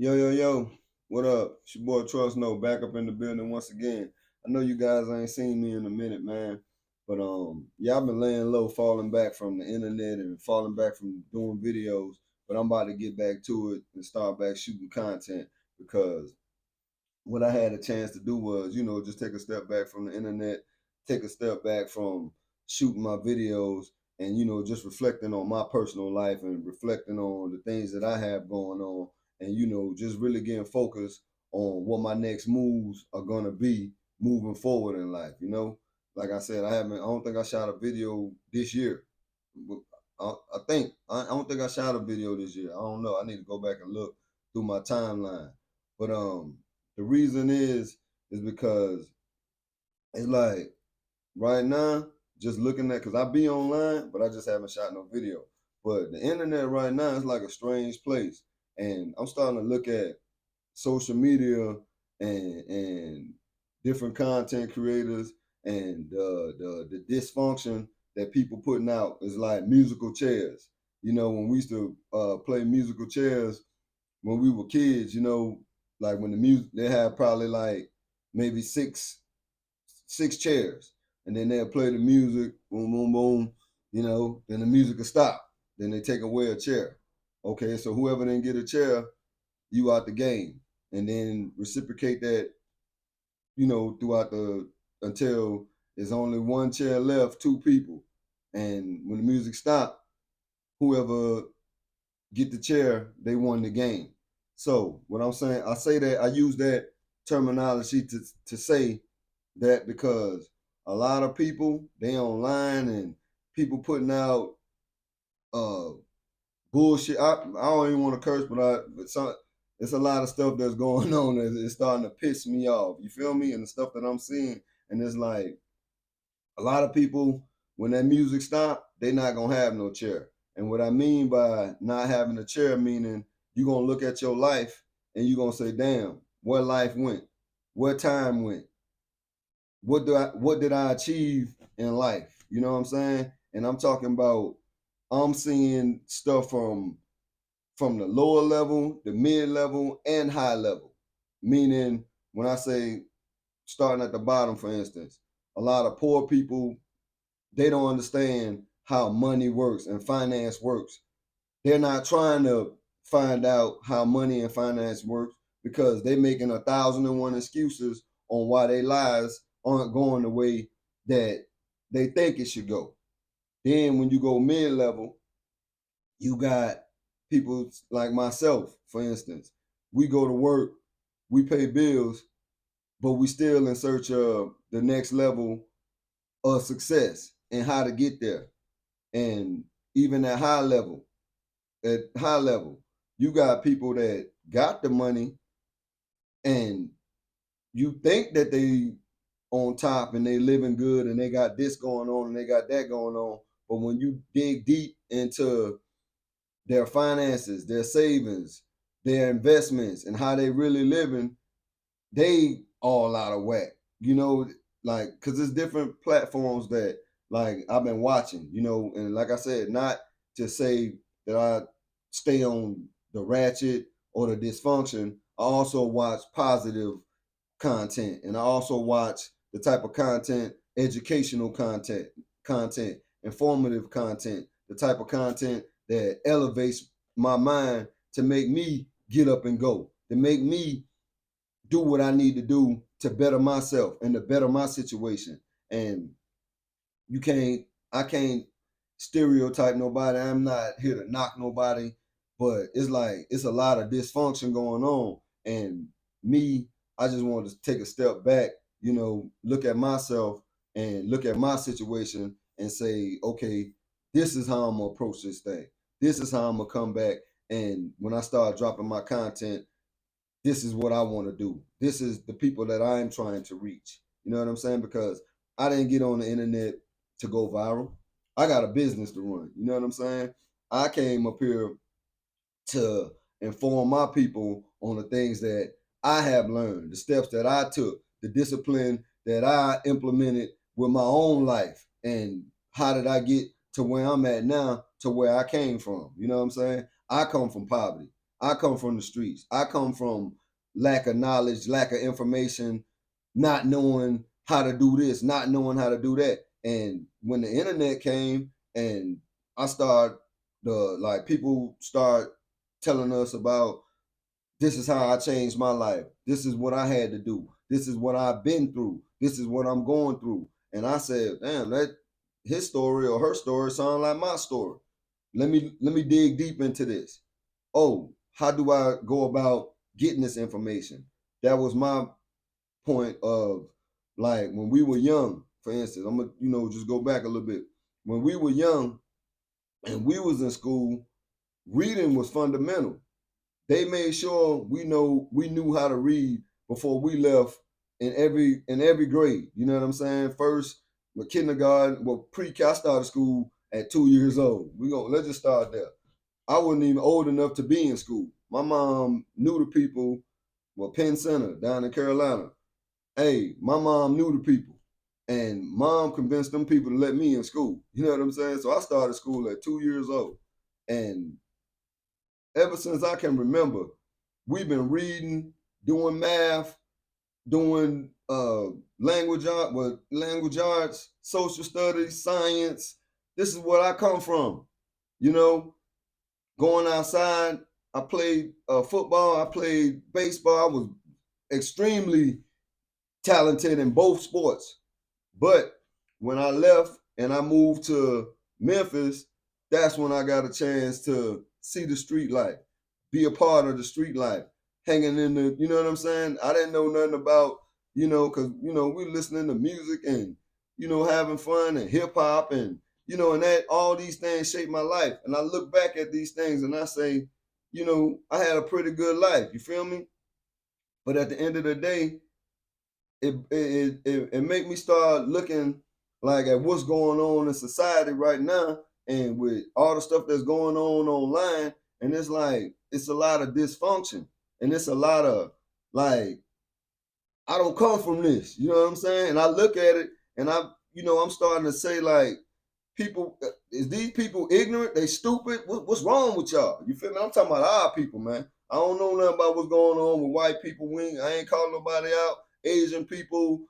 Yo, yo, yo, what up? It's your boy Trust No back up in the building once again. I know you guys ain't seen me in a minute, man. But yeah, I've been laying low, falling back from the internet and falling back from doing videos. But I'm about to get back to it and start back shooting content because what I had a chance to do was, just take a step back from the internet, take a step back from shooting my videos and, just reflecting on my personal life and reflecting on the things that I have going on and, just really getting focused on what my next moves are going to be moving forward in life. Like I said, I don't think I shot a video this year. I don't think I shot a video this year. I don't know. I need to go back and look through my timeline. But the reason is because it's like right now, just looking at because I be online, but I just haven't shot no video. But the internet right now is like a strange place. And I'm starting to look at social media and different content creators and the dysfunction that people putting out is like musical chairs. When we used to play musical chairs when we were kids, like when the music they had probably like maybe six chairs, and then they'll play the music, boom, boom, boom, then the music will stop. Then they take away a chair. Okay, so whoever didn't get a chair, you out the game. And then reciprocate that, throughout the until there's only one chair left, two people. And when the music stop, whoever get the chair, they won the game. So what I'm saying, I say that I use that terminology to say that because a lot of people they online and people putting out uh bullshit. I don't even want to curse, but it's a lot of stuff that's going on that it's starting to piss me off. You feel me? And the stuff that I'm seeing, and it's like a lot of people when that music stop, they not gonna have no chair. And what I mean by not having a chair, meaning you gonna look at your life and you gonna say, "Damn, where life went, where time went, what did I achieve in life?" You know what I'm saying? And I'm talking about I'm seeing stuff from the lower level, the mid level, and high level. Meaning, when I say starting at the bottom, for instance, a lot of poor people they don't understand how money works and finance works. They're not trying to find out how money and finance works because they're making 1,001 excuses on why their lives aren't going the way that they think it should go. Then when you go mid level, you got people like myself, for instance. We go to work, we pay bills, but we still in search of the next level of success and how to get there. And even at high level, you got people that got the money and you think that they on top and they living good and they got this going on and they got that going on. But when you dig deep into their finances, their savings, their investments, and how they really living, they all out of whack. Like because there's different platforms that like I've been watching. And like I said, not to say that I stay on the ratchet or the dysfunction. I also watch positive content, and I also watch the type of content, educational content, informative content, the type of content that elevates my mind to make me get up and go, to make me do what I need to do to better myself and to better my situation. And you can't, I can't stereotype nobody. I'm not here to knock nobody, but it's like it's a lot of dysfunction going on. And me, I just wanted to take a step back, look at myself and look at my situation and say, okay, this is how I'm gonna approach this thing. This is how I'm gonna come back. And when I start dropping my content, this is what I want to do. This is the people that I am trying to reach. You know what I'm saying? Because I didn't get on the internet to go viral. I got a business to run. You know what I'm saying? I came up here to inform my people on the things that I have learned, the steps that I took, the discipline that I implemented with my own life, and how did I get to where I'm at now to where I came from. You know what I'm saying? I come from poverty. I come from the streets. I come from lack of knowledge, lack of information, not knowing how to do this, not knowing how to do that. And when the internet came and I started people start telling us about, this is how I changed my life. This is what I had to do. This is what I've been through. This is what I'm going through. And I said, damn, that his story or her story sound like my story. Let me dig deep into this. Oh, how do I go about getting this information? That was my point of, like, when we were young, for instance. I'm gonna, just go back a little bit. When we were young and we was in school, reading was fundamental. They made sure we knew how to read before we left in every grade. You know what I'm saying? First, with kindergarten, pre-K, I started school at 2 years old. Let's just start there. I wasn't even old enough to be in school. My mom knew the people. Well, Penn Center down in Carolina. Hey, my mom knew the people, and mom convinced them people to let me in school. You know what I'm saying? So I started school at 2 years old, and ever since I can remember, we've been reading, doing math, doing language arts, social studies, science. This is where I come from. You know, going outside, I played football, I played baseball. I was extremely talented in both sports. But when I left and I moved to Memphis, that's when I got a chance to see the street life, be a part of the street life, hanging in the, you know what I'm saying? I didn't know nothing about, because, we listening to music and, having fun and hip hop and, and that all these things shaped my life. And I look back at these things and I say, I had a pretty good life. You feel me? But at the end of the day, it make me start looking like at what's going on in society right now, and with all the stuff that's going on online, and it's like it's a lot of dysfunction, and it's a lot of, like, I don't come from this, you know what I'm saying? And I look at it and I'm starting to say, like, people, is these people ignorant? They stupid? What's wrong with y'all? You feel me? I'm talking about our people, man. I don't know nothing about what's going on with white people. I ain't calling nobody out. Asian people,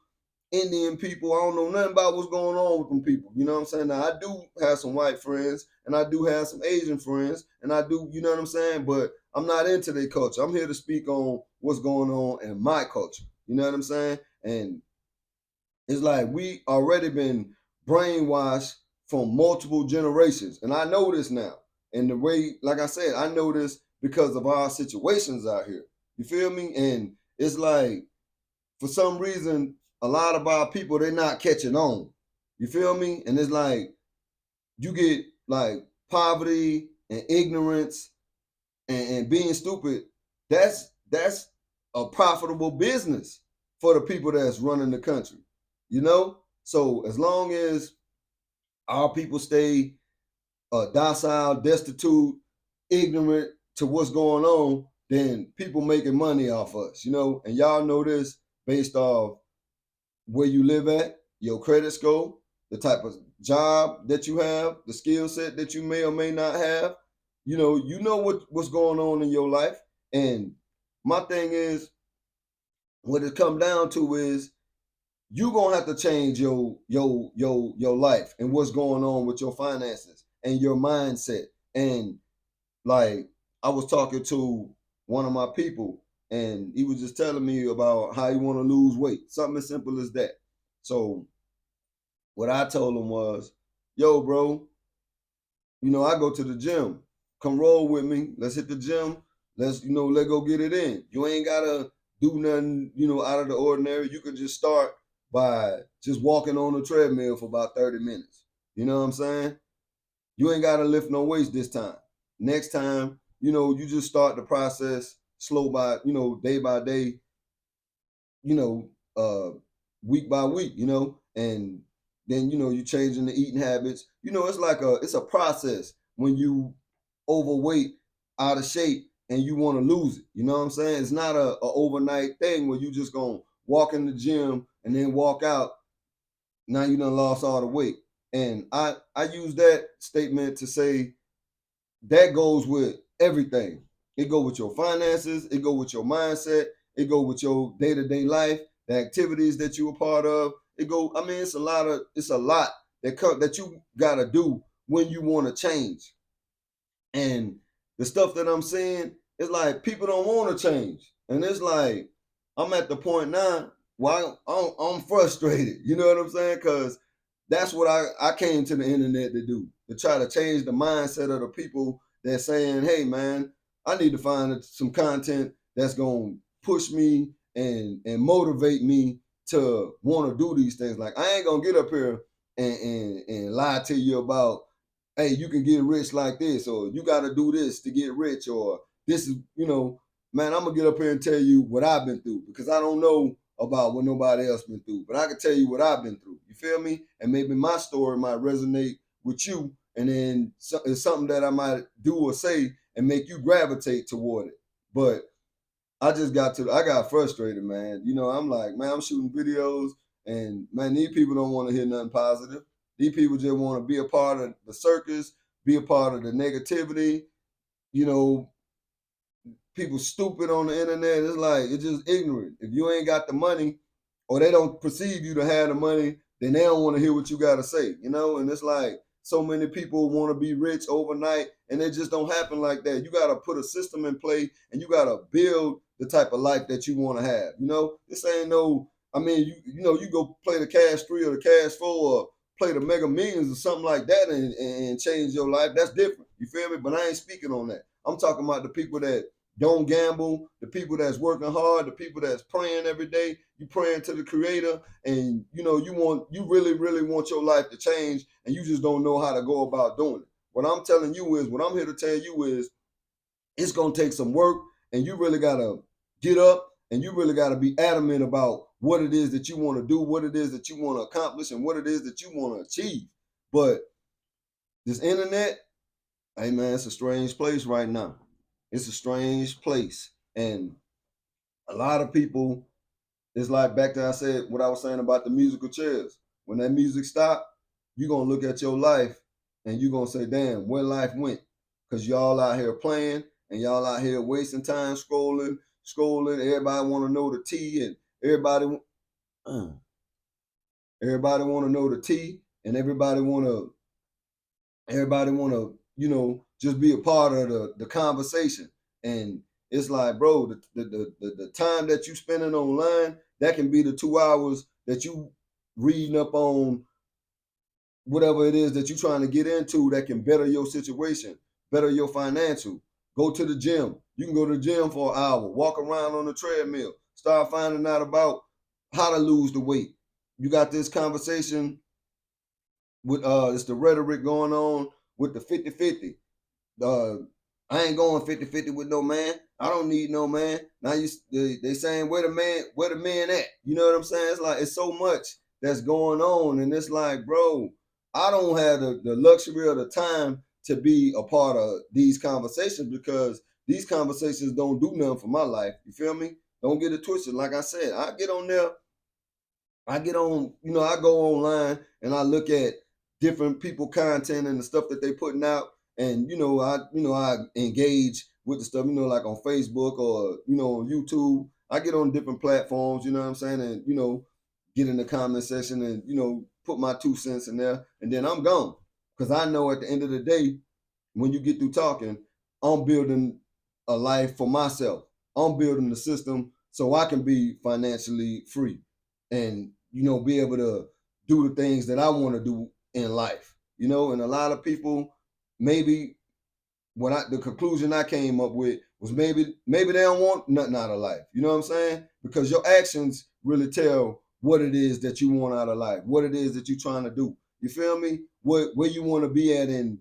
Indian people. I don't know nothing about what's going on with them people. You know what I'm saying? Now, I do have some white friends, and I do have some Asian friends, and I do, you know what I'm saying? But I'm not into their culture. I'm here to speak on what's going on in my culture. You know what I'm saying? And it's like we already been brainwashed from multiple generations. And I know this now. And the way, like I said, I know this because of our situations out here. You feel me? And it's like, for some reason, a lot of our people, they're not catching on. You feel me? And it's like you get like poverty and ignorance and being stupid. That's a profitable business for the people that's running the country. You know? So as long as our people stay docile, destitute, ignorant to what's going on, then people making money off us, and y'all know this based off where you live at, your credit score, the type of job that you have, the skill set that you may or may not have. What's going on in your life. And my thing is, what it come down to is you gonna have to change your life and what's going on with your finances and your mindset. And like, I was talking to one of my people, and he was just telling me about how he want to lose weight, something as simple as that. So what I told him was, yo, bro, I go to the gym. Come roll with me. Let's hit the gym. Let's go get it in. You ain't gotta do nothing, out of the ordinary. You could just start by just walking on the treadmill for about 30 minutes. You know what I'm saying? You ain't gotta lift no weights this time. Next time, you just start the process slow by, day by day, you know, week by week, and then you changing the eating habits. It's a process when you overweight, out of shape, and you want to lose it. You know what I'm saying? It's not a overnight thing where you just gonna walk in the gym and then walk out. Now you done lost all the weight. And I use that statement to say that goes with everything. It go with your finances. It go with your mindset. It go with your day-to-day life, the activities that you a part of. It go. I mean, it's a lot that you gotta do when you want to change. And the stuff that I'm seeing is like people don't want to change, and it's like I'm at the point now where I'm frustrated. You know what I'm saying? Because that's what I came to the internet to do, to try to change the mindset of the people that's saying, hey man, I need to find some content that's gonna push me and motivate me to want to do these things. Like I ain't gonna get up here and lie to you about, hey, you can get rich like this, or you gotta do this to get rich, or this is, man, I'm gonna get up here and tell you what I've been through, because I don't know about what nobody else been through, but I can tell you what I've been through. You feel me? And maybe my story might resonate with you, and then it's something that I might do or say and make you gravitate toward it. But I got frustrated, man. I'm like, man, I'm shooting videos, and man, these people don't want to hear nothing positive. These people just want to be a part of the circus, be a part of the negativity. You know, people stupid on the internet. It's like it's just ignorant. If you ain't got the money, or they don't perceive you to have the money, then they don't want to hear what you got to say. And it's like so many people want to be rich overnight, and it just don't happen like that. You got to put a system in play, and you got to build the type of life that you want to have. This ain't no. I mean, you go play the Cash 3 or the Cash 4 or play the Mega Millions or something like that and change your life. That's different. You feel me? But I ain't speaking on that. I'm talking about the people that don't gamble, the people that's working hard, the people that's praying every day. You praying to the creator, and you really, really want your life to change, and you just don't know how to go about doing it. What I'm here to tell you is it's gonna take some work, and you really gotta get up, and you really gotta be adamant about what it is that you want to do, what it is that you want to accomplish, and what it is that you want to achieve. But this internet, hey man, it's a strange place right now. It's a strange place. And a lot of people, it's like back to I said what I was saying about the musical chairs. When that music stop, you're gonna look at your life and you're gonna say, damn, where life went. Cause y'all out here playing and y'all out here wasting time scrolling. Everybody wanna know the tea, and uh, everybody wanna know the tea, and everybody wanna just be a part of the conversation. And it's like, bro, the time that you spending online, that can be the 2 hours that you reading up on whatever it is that you're trying to get into that can better your situation, better your financial. Go to the gym. You can go to the gym for an hour, walk around on the treadmill, start finding out about how to lose the weight. You got this conversation with it's the rhetoric going on with the 50-50. uh, I ain't going 50-50 with no man. I don't need no man. Now they saying where the man at? You know what I'm saying? It's like it's so much that's going on, and it's like, bro, I don't have the luxury of the time to be a part of these conversations, because these conversations don't do nothing for my life. You feel me? Don't get it twisted. Like I said, I get on there, I get on, I go online and I look at different people content and the stuff that they putting out. And I engage with the stuff, like on Facebook or, on YouTube. I get on different platforms, you know what I'm saying? And, get in the comment section and, put my 2 cents in there, and then I'm gone. Cause I know at the end of the day, when you get through talking, I'm building a life for myself. I'm building the system so I can be financially free and, be able to do the things that I want to do in life. And a lot of people, maybe the conclusion I came up with was maybe they don't want nothing out of life. You know what I'm saying? Because your actions really tell what it is that you want out of life, what it is that you're trying to do. You feel me? Where you want to be at in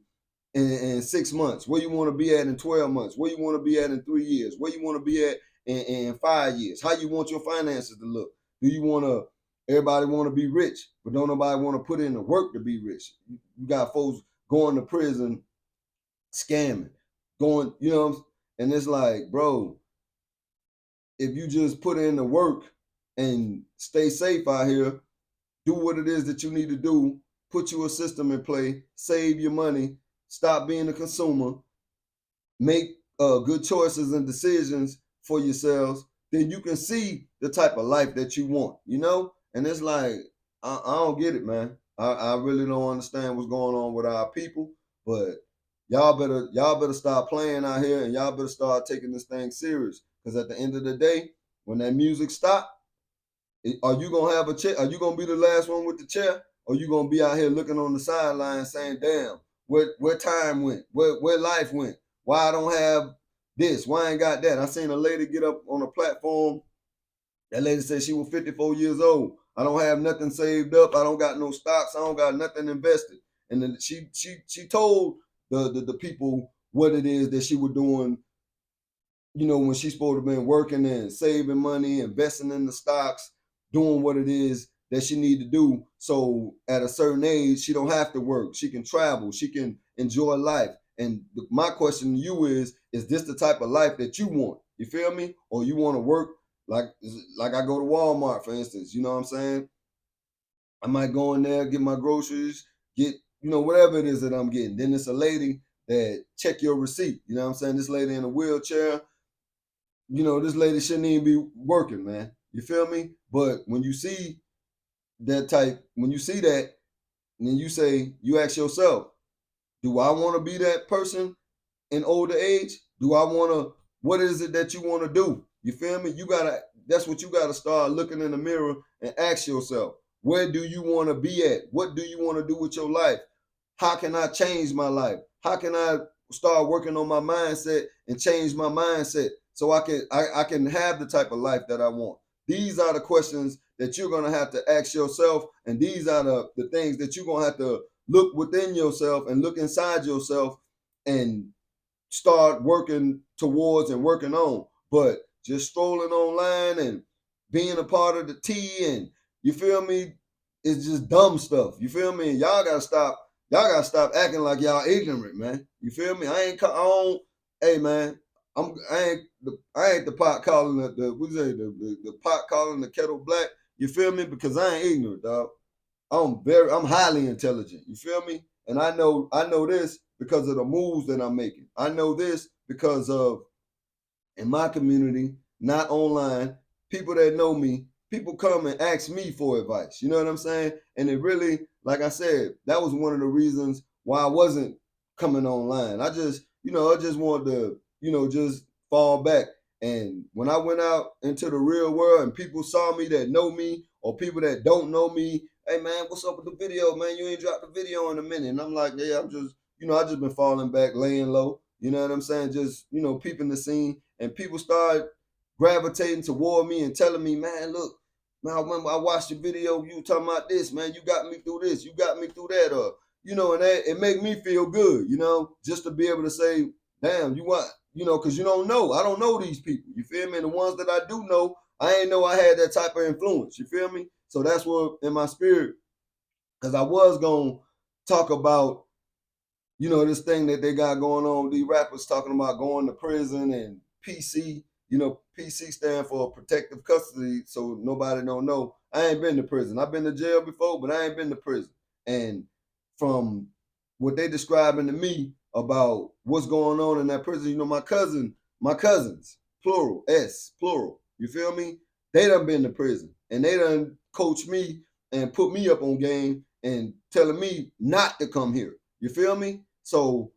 6 months, where you want to be at in 12 months, where you want to be at in 3 years, where you want to be at in 5 years, how you want your finances to look. Do you want to, everybody want to be rich, but don't nobody want to put in the work to be rich. You got folks going to prison, scamming, going, and it's like, bro, if you just put in the work and stay safe out here, do what it is that you need to do, put you a system in play, save your money, stop being a consumer, make good choices and decisions for yourselves, then you can see the type of life that you want, you know? And it's like, I don't get it, man. I really don't understand what's going on with our people, but y'all better start playing out here, and y'all better start taking this thing serious. Because at the end of the day, when that music stop, are you gonna have a chair? Are you gonna be the last one with the chair? Or you gonna be out here looking on the sideline saying, damn, where time went, where life went, why I don't have this, why I ain't got that? I seen a lady get up on a platform. That lady said she was 54 years old. I don't have nothing saved up. I don't got no stocks. I don't got nothing invested. And then she told the people what it is that she was doing, you know, when she's supposed to have been working and saving money, investing in the stocks, doing what it is that she need to do. So at a certain age, she don't have to work. She can travel. She can enjoy life. And my question to you is this the type of life that you want? You feel me? Or you want to work like I go to Walmart, for instance, you know what I'm saying? I might go in there, get my groceries, get, you know, whatever it is that I'm getting. Then it's a lady that check your receipt. You know what I'm saying? This lady in a wheelchair, you know, this lady shouldn't even be working, man. You feel me? But when you see when you see that, then you ask yourself, do I want to be that person in older age? Do I want to, what is it that you want to do? You feel me? That's what you gotta start looking in the mirror and ask yourself, where do you want to be at? What do you want to do with your life? How can I change my life? How can I start working on my mindset and change my mindset so I can have the type of life that I want? These are the questions that you're gonna have to ask yourself, and these are the things that you're gonna have to look within yourself and look inside yourself and start working towards and working on. But just strolling online and being a part of the tea and you feel me, it's just dumb stuff. You feel me? And y'all gotta stop acting like y'all ignorant, man. You feel me? I don't, hey man, I ain't the pot calling the what you say, the pot calling the kettle black. You feel me? Because I ain't ignorant, dog. I'm highly intelligent. You feel me? And I know this because of the moves that I'm making. I know this because of in my community, not online, people that know me, people come and ask me for advice. You know what I'm saying? And it really, like I said, that was one of the reasons why I wasn't coming online. I just wanted to, just fall back. And when I went out into the real world and people saw me that know me or people that don't know me, hey man, what's up with the video, man? You ain't dropped the video in a minute. And I'm like, yeah, I just been falling back, laying low. You know what I'm saying? Just, peeping the scene. And people start gravitating toward me and telling me, man, look, man, I remember I watched your video, you were talking about this, man, you got me through this, you got me through that, or, and that it make me feel good, just to be able to say, damn, you what, because you don't know. I don't know these people. You feel me? And the ones that I do know, I ain't know I had that type of influence. You feel me? So that's what in my spirit, because I was gonna talk about this thing that they got going on, these rappers talking about going to prison and PC, PC stand for protective custody, so nobody don't know. I ain't been to prison. I've been to jail before, but I ain't been to prison. And from what they describing to me about what's going on in that prison, my cousins, plural, plural, you feel me? They done been to prison and they done coached me and put me up on game and telling me not to come here. You feel me? So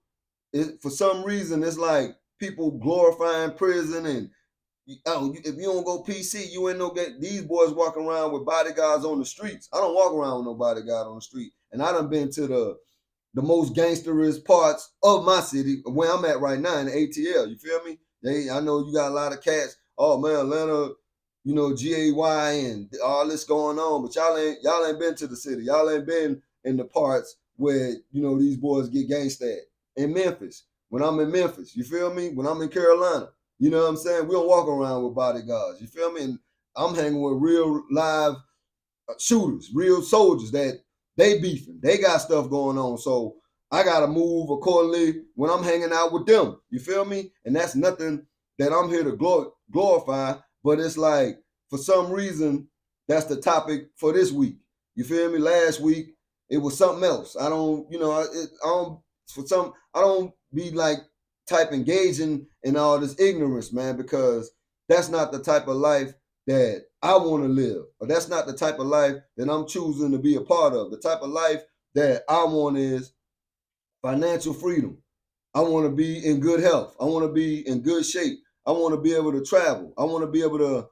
for some reason, it's like people glorifying prison and if you don't go PC, you ain't no get. These boys walking around with bodyguards on the streets. I don't walk around with no bodyguard on the street, and I done been to the most gangsterous parts of my city, where I'm at right now in the ATL. You feel me? I know you got a lot of cats. Oh man, Atlanta, GAY and all this going on, but y'all ain't been to the city. Y'all ain't been in the parts where these boys get gangsta at. In Memphis, when I'm in Memphis, you feel me? When I'm in Carolina, you know what I'm saying? We don't walk around with bodyguards. You feel me? And I'm hanging with real live shooters, real soldiers that they beefing. They got stuff going on. So I gotta move accordingly when I'm hanging out with them. You feel me? And that's nothing that I'm here to glorify, but it's like for some reason that's the topic for this week. You feel me? Last week it was something else. I don't be like type engaging in all this ignorance, man, because that's not the type of life that I want to live, or that's not the type of life that I'm choosing to be a part of. The type of life that I want is financial freedom. I want to be in good health. I want to be in good shape. I want to be able to travel. I want to be able to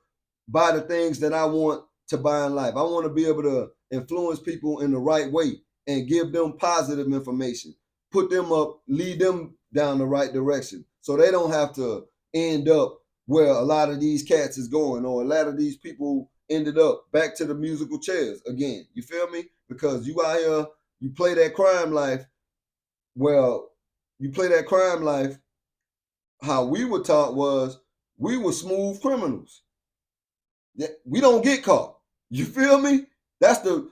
buy the things that I want to buy in life. I want to be able to influence people in the right way and give them positive information, put them up, lead them down the right direction so they don't have to end up where a lot of these cats is going, or a lot of these people ended up back to the musical chairs again. You feel me? Because you out here, you play that crime life. Well, you play that crime life. How we were taught was we were smooth criminals. We don't get caught. You feel me? That's the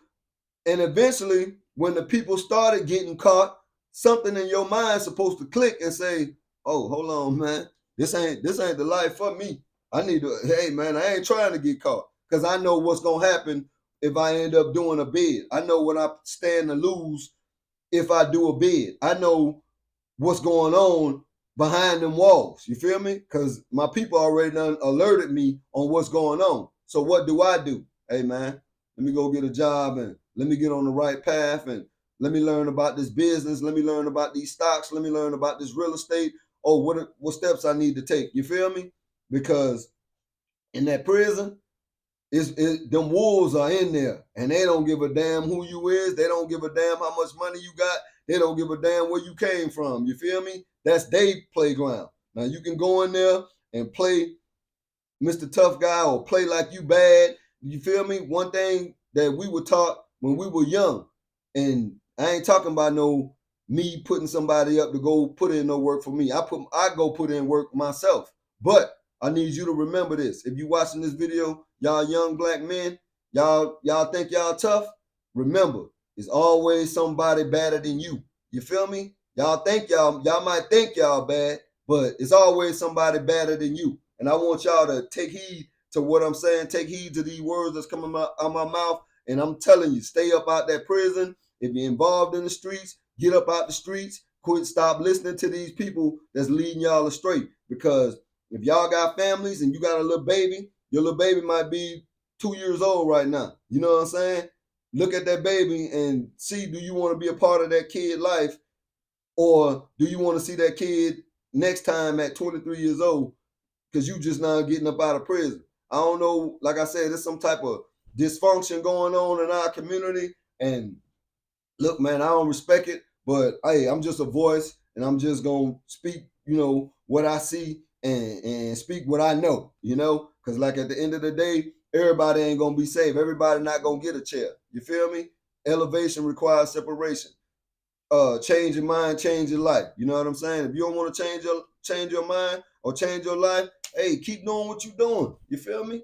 And eventually, when the people started getting caught, something in your mind supposed to click and say, "Oh, hold on, man. This ain't the life for me. I need to. Hey, man, I ain't trying to get caught because I know what's gonna happen if I end up doing a bid. I know what I stand to lose if I do a bid. I know what's going on behind them walls. You feel me? Because my people already done alerted me on what's going on. So what do I do? Hey, man, let me go get a job and let me get on the right path and let me learn about this business. Let me learn about these stocks. Let me learn about this real estate. Oh, what steps I need to take? You feel me? Because in that prison, them wolves are in there and they don't give a damn who you is. They don't give a damn how much money you got. They don't give a damn where you came from. You feel me? That's their playground. Now you can go in there and play Mr. Tough Guy or play like you bad. You feel me? One thing that we were taught when we were young, and I ain't talking about no me putting somebody up to go put in no work for me. I go put in work myself. But I need you to remember this. If you watching this video, y'all young black men, y'all think y'all tough. Remember, it's always somebody better than you. You feel me? Y'all might think y'all bad, but it's always somebody better than you. And I want y'all to take heed to what I'm saying. Take heed to these words that's coming out my mouth. And I'm telling you, stay up out that prison. If you're involved in the streets, get up out the streets. Stop listening to these people that's leading y'all astray. Because if y'all got families and you got a little baby, your little baby might be 2 years old right now. You know what I'm saying? Look at that baby and see, do you want to be a part of that kid life? Or do you want to see that kid next time at 23 years old because you just now getting up out of prison? I don't know. Like I said, there's some type of dysfunction going on in our community. And look, man, I don't respect it, but hey, I'm just a voice and I'm just going to speak, what I see and speak what I know, because like at the end of the day, everybody ain't going to be safe. Everybody not going to get a chair. You feel me? Elevation requires separation. Change your mind, change your life. You know what I'm saying? If you don't want to change your mind or change your life, hey, keep doing what you're doing. You feel me?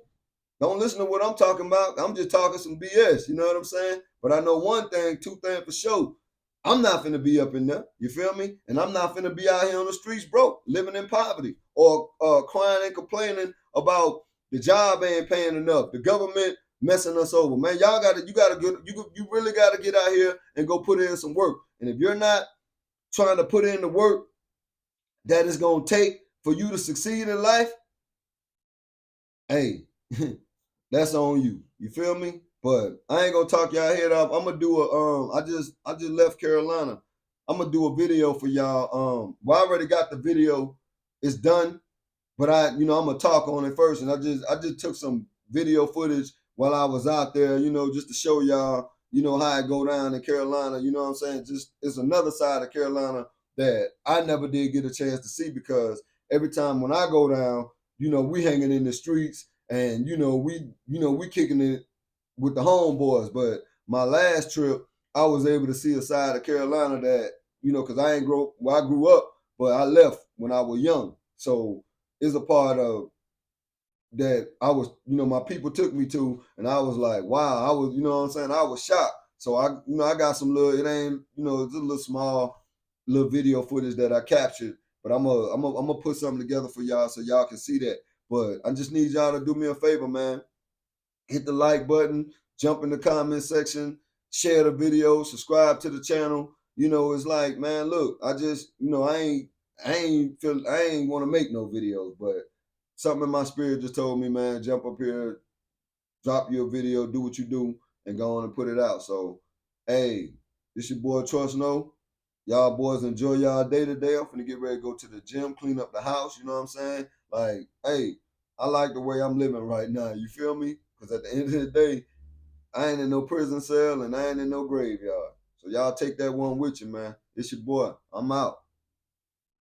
Don't listen to what I'm talking about. I'm just talking some BS. You know what I'm saying? But I know one thing, two things for sure. I'm not finna be up in there. You feel me? And I'm not finna be out here on the streets broke, living in poverty, or crying and complaining about the job ain't paying enough, the government messing us over. Man, you really gotta get out here and go put in some work. And if you're not trying to put in the work that it's gonna take for you to succeed in life, hey, that's on you. You feel me? But I ain't gonna talk y'all head off. I'm gonna do I just left Carolina. I'm gonna do a video for y'all. Well, I already got the video. It's done. But I'm gonna talk on it first. And I just took some video footage while I was out there, just to show y'all, how it go down in Carolina. You know what I'm saying? Just it's another side of Carolina that I never did get a chance to see, because every time when I go down, we hanging in the streets and we kicking it with the homeboys. But my last trip, I was able to see a side of Carolina that, because I grew up, but I left when I was young. So it's a part of that I was, my people took me to, and I was like, wow, I was, what I'm saying? I was shocked. So I got some little, it ain't, it's a little small little video footage that I captured, but I'm gonna put something together for y'all so y'all can see that. But I just need y'all to do me a favor, man. Hit the like button, jump in the comment section, share the video, subscribe to the channel. It's like, man, look, I just, I ain't I ain't want to make no videos, but something in my spirit just told me, man, jump up here, drop your video, do what you do, and go on and put it out. So, hey, this your boy Trust No. Y'all boys enjoy y'all day today. I'm finna get ready to go to the gym, clean up the house. You know what I'm saying? Like, hey, I like the way I'm living right now. You feel me? Because at the end of the day, I ain't in no prison cell and I ain't in no graveyard. So y'all take that one with you, man. It's your boy. I'm out.